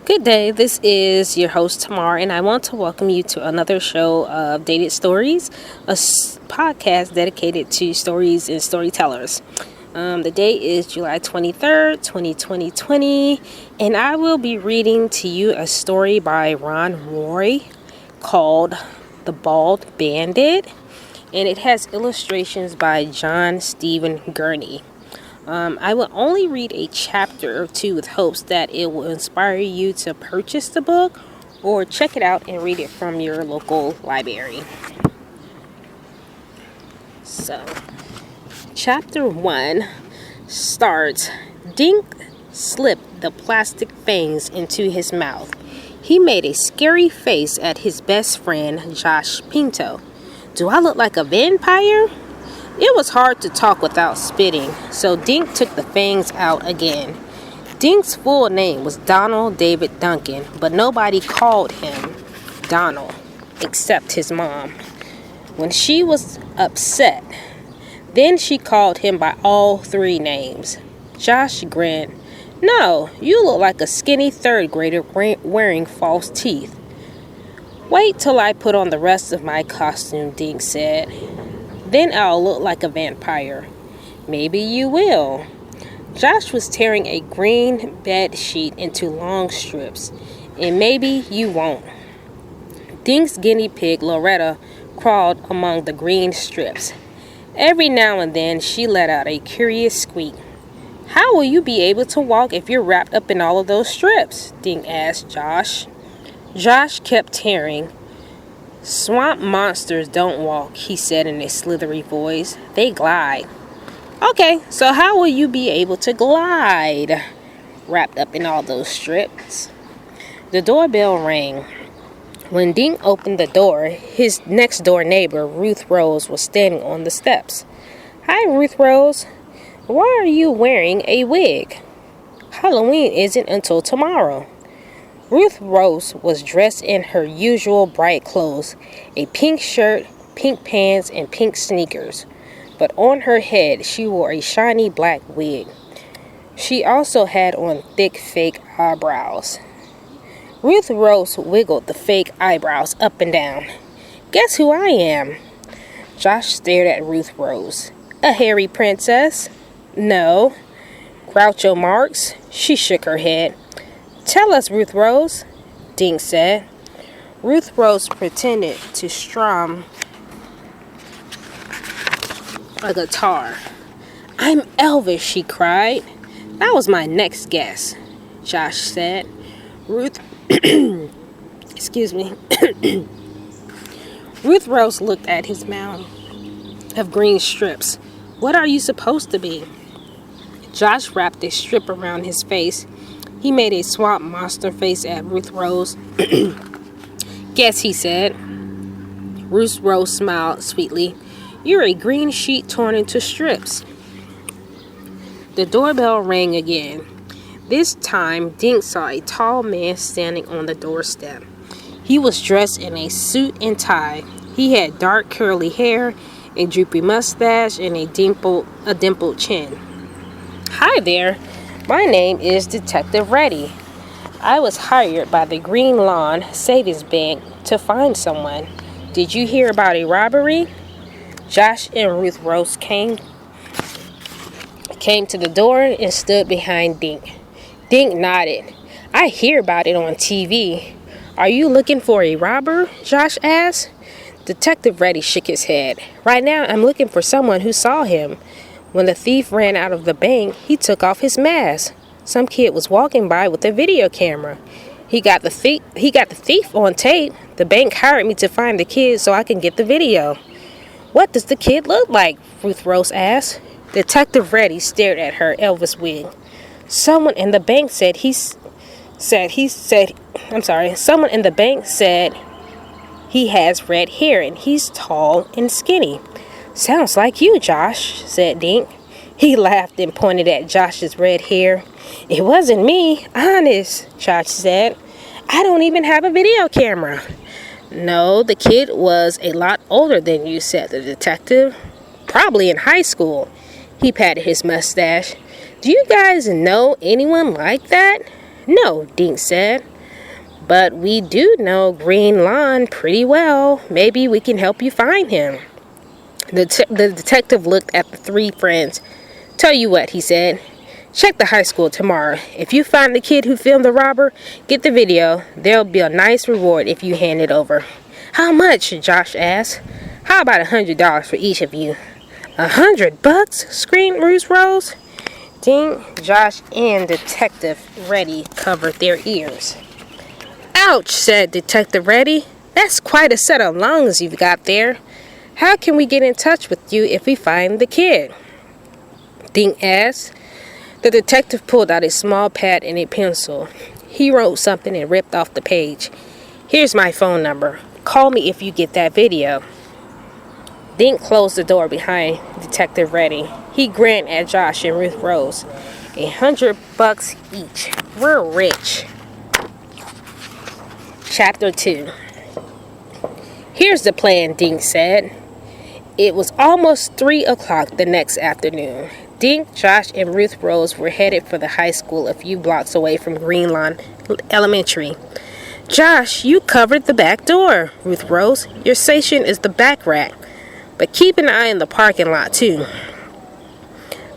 Good day, this is your host Tamar, and I want to welcome you to another show of Dated Stories, a podcast dedicated to stories and storytellers. The date is July 23rd, 2020, and I will be reading to you a story by Ron Roy called The Bald Bandit, and it has illustrations by Jon Stephen Gurney. I will only read a chapter or two with hopes that it will inspire you to purchase the book or check it out and read it from your local library. So, chapter 1 starts, Dink slipped the plastic fangs into his mouth. He made a scary face at his best friend, Josh Pinto. Do I look like a vampire? It was hard to talk without spitting, so Dink took the fangs out again. Dink's full name was Donald David Duncan, but nobody called him Donald, except his mom. When she was upset, then she called him by all three names. Josh grinned. No, you look like a skinny third grader wearing false teeth. Wait till I put on the rest of my costume, Dink said. Then I'll look like a vampire. Maybe you will. Josh was tearing a green bed sheet into long strips. And maybe you won't. Dink's guinea pig, Loretta, crawled among the green strips. Every now and then, she let out a curious squeak. How will you be able to walk if you're wrapped up in all of those strips? Dink asked Josh. Josh kept tearing. Swamp monsters don't walk, he said in a slithery voice. They glide. Okay, so how will you be able to glide wrapped up in all those strips? The doorbell rang. When Dink opened the door, his next door neighbor, Ruth Rose, was standing on the steps. Hi, Ruth Rose. Why are you wearing a wig? Halloween isn't until tomorrow. Ruth Rose was dressed in her usual bright clothes, a pink shirt, pink pants, and pink sneakers. But on her head, she wore a shiny black wig. She also had on thick fake eyebrows. Ruth Rose wiggled the fake eyebrows up and down. Guess who I am? Josh stared at Ruth Rose. A hairy princess? No. Groucho Marx? She shook her head. Tell us, Ruth Rose, Dink said. Ruth Rose pretended to strum a guitar. I'm Elvis, she cried. That was my next guess, Josh said. Excuse me. Ruth Rose looked at his mound of green strips. What are you supposed to be? Josh wrapped a strip around his face. He made a swamp monster face at Ruth Rose. Guess, he said. Ruth Rose smiled sweetly. You're a green sheet torn into strips. The doorbell rang again. This time, Dink saw a tall man standing on the doorstep. He was dressed in a suit and tie. He had dark curly hair, a droopy mustache, and a dimpled chin. Hi there. My name is Detective Reddy. I was hired by the Green Lawn Savings Bank to find someone. Did you hear about a robbery? Josh and Ruth Rose came to the door and stood behind Dink. Dink nodded. I hear about it on TV. Are you looking for a robber? Josh asked. Detective Reddy shook his head. Right now, I'm looking for someone who saw him. When the thief ran out of the bank, he took off his mask. Some kid was walking by with a video camera. He got the thief on tape. The bank hired me to find the kid so I can get the video. What does the kid look like? Ruth Rose asked. Detective Reddy stared at her Elvis wig. Someone in the bank said he has red hair and he's tall and skinny. Sounds like you, Josh, said Dink. He laughed and pointed at Josh's red hair. It wasn't me, honest, Josh said. I don't even have a video camera. No, the kid was a lot older than you, said the detective. Probably in high school. He patted his mustache. Do you guys know anyone like that? No, Dink said. But we do know Green Lawn pretty well. Maybe we can help you find him. The detective looked at the three friends. Tell you what, he said. Check the high school tomorrow. If you find the kid who filmed the robber, get the video. There'll be a nice reward if you hand it over. How much? Josh asked. How about $100 for each of you? $100? Screamed Ruth Rose. Dink, Josh, and Detective Reddy covered their ears. Ouch, said Detective Reddy. That's quite a set of lungs you've got there. How can we get in touch with you if we find the kid? Dink asked. The detective pulled out a small pad and a pencil. He wrote something and ripped off the page. Here's my phone number. Call me if you get that video. Dink closed the door behind Detective Reddy. He grinned at Josh and Ruth Rose. $100 each. We're rich. Chapter 2. Here's the plan, Dink said. It was almost 3 o'clock the next afternoon. Dink, Josh, and Ruth Rose were headed for the high school a few blocks away from Green Lawn Elementary. Josh, you covered the back door, Ruth Rose. Your station is the back rack. But keep an eye on the parking lot, too.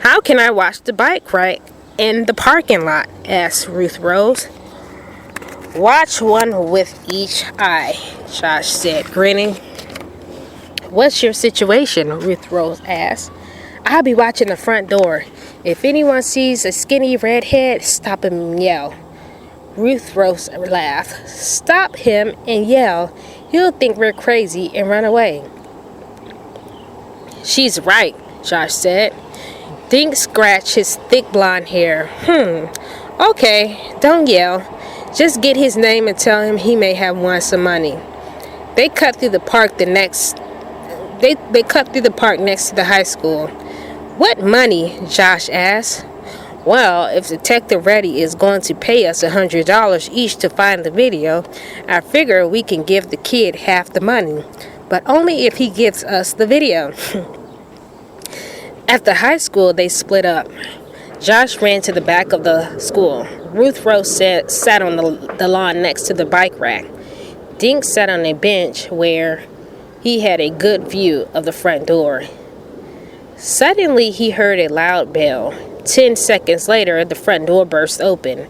How can I watch the bike rack in the parking lot? Asked Ruth Rose. Watch one with each eye, Josh said, grinning. What's your situation? Ruth Rose asked. I'll be watching the front door. If anyone sees a skinny redhead, stop him and yell. Ruth Rose laughed. Stop him and yell. He'll think we're crazy and run away. She's right, Josh said. Dink scratched his thick blonde hair. Okay, don't yell. Just get his name and tell him he may have won some money. They cut through the park next to the high school. What money? Josh asked. Well, if Detective Reddy is going to pay us $100 each to find the video, I figure we can give the kid half the money, but only if he gives us the video. At the high school, they split up. Josh ran to the back of the school. Ruth Rose sat on the lawn next to the bike rack. Dink sat on a bench where he had a good view of the front door. Suddenly, he heard a loud bell. 10 seconds later, the front door burst open.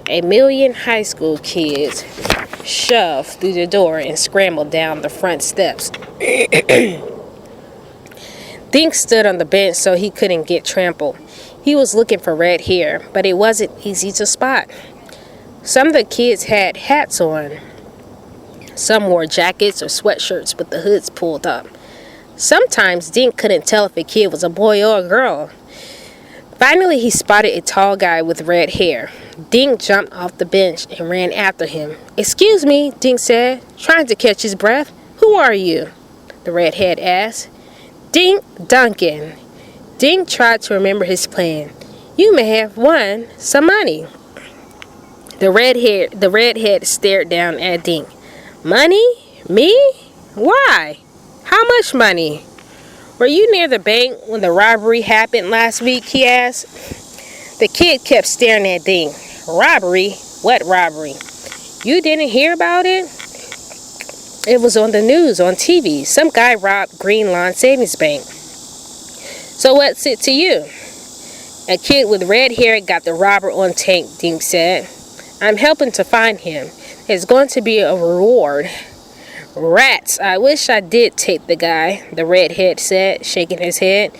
A million high school kids shoved through the door and scrambled down the front steps. Dink stood on the bench so he couldn't get trampled. He was looking for red hair, but it wasn't easy to spot. Some of the kids had hats on. Some wore jackets or sweatshirts with the hoods pulled up. Sometimes Dink couldn't tell if a kid was a boy or a girl. Finally, he spotted a tall guy with red hair. Dink jumped off the bench and ran after him. Excuse me, Dink said, trying to catch his breath. Who are you? The redhead asked. Dink Duncan. Dink tried to remember his plan. You may have won some money. The redhead stared down at Dink. Money? Me? Why? How much money? Were you near the bank when the robbery happened last week? He asked. The kid kept staring at Dink. Robbery? What robbery? You didn't hear about it? It was on the news, on TV. Some guy robbed Green Lawn Savings Bank. So what's it to you? A kid with red hair got the robber on tape, Dink said. I'm helping to find him. There's going to be a reward. Rats, I wish I did tape the guy, the redhead said, shaking his head.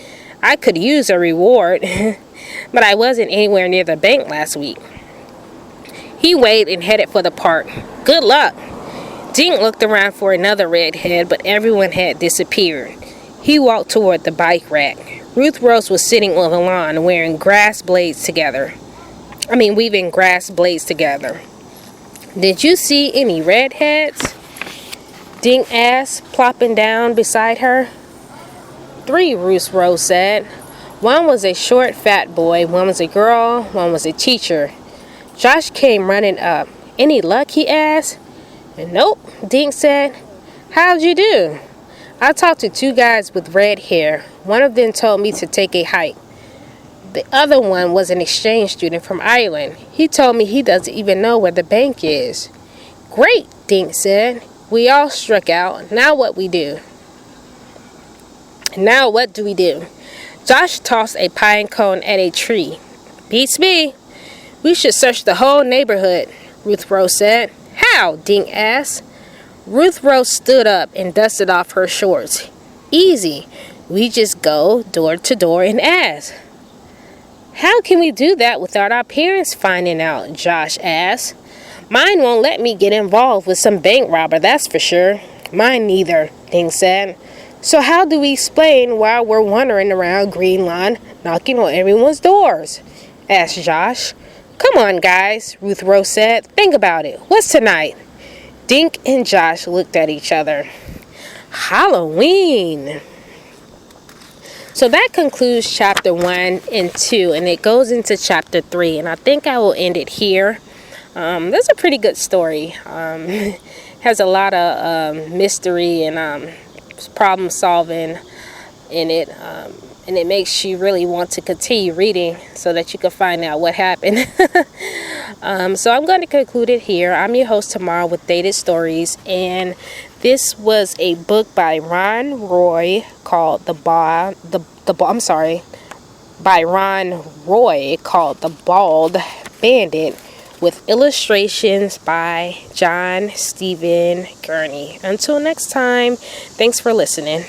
I could use a reward, but I wasn't anywhere near the bank last week. He waved and headed for the park. Good luck. Dink looked around for another redhead, but everyone had disappeared. He walked toward the bike rack. Ruth Rose was sitting on the lawn weaving grass blades together. Did you see any redheads? Dink asked, plopping down beside her. 3, Ruth Rose said. One was a short, fat boy, one was a girl, one was a teacher. Josh came running up. Any luck? He asked. Nope, Dink said. How'd you do? I talked to 2 guys with red hair. One of them told me to take a hike. The other one was an exchange student from Ireland. He told me he doesn't even know where the bank is. Great, Dink said. We all struck out. Now what do we do? Josh tossed a pine cone at a tree. Beats me. We should search the whole neighborhood, Ruth Rose said. How? Dink asked. Ruth Rose stood up and dusted off her shorts. Easy. We just go door to door and ask. How can we do that without our parents finding out? Josh asked. Mine won't let me get involved with some bank robber, that's for sure. Mine neither, Dink said. So how do we explain why we're wandering around Green Lawn, knocking on everyone's doors? Asked Josh. Come on, guys, Ruth Rose said. Think about it. What's tonight? Dink and Josh looked at each other. Halloween. So that concludes chapter 1 and 2, and it goes into chapter 3, and I think I will end it here. That's a pretty good story. Has a lot of mystery and problem solving in it, and it makes you really want to continue reading so that you can find out what happened. So I'm going to conclude it here. I'm your host Tamara with Dated Stories, and this was a book by Ron Roy called by Ron Roy called The Bald Bandit, with illustrations by Jon Stephen Gurney. Until next time, thanks for listening.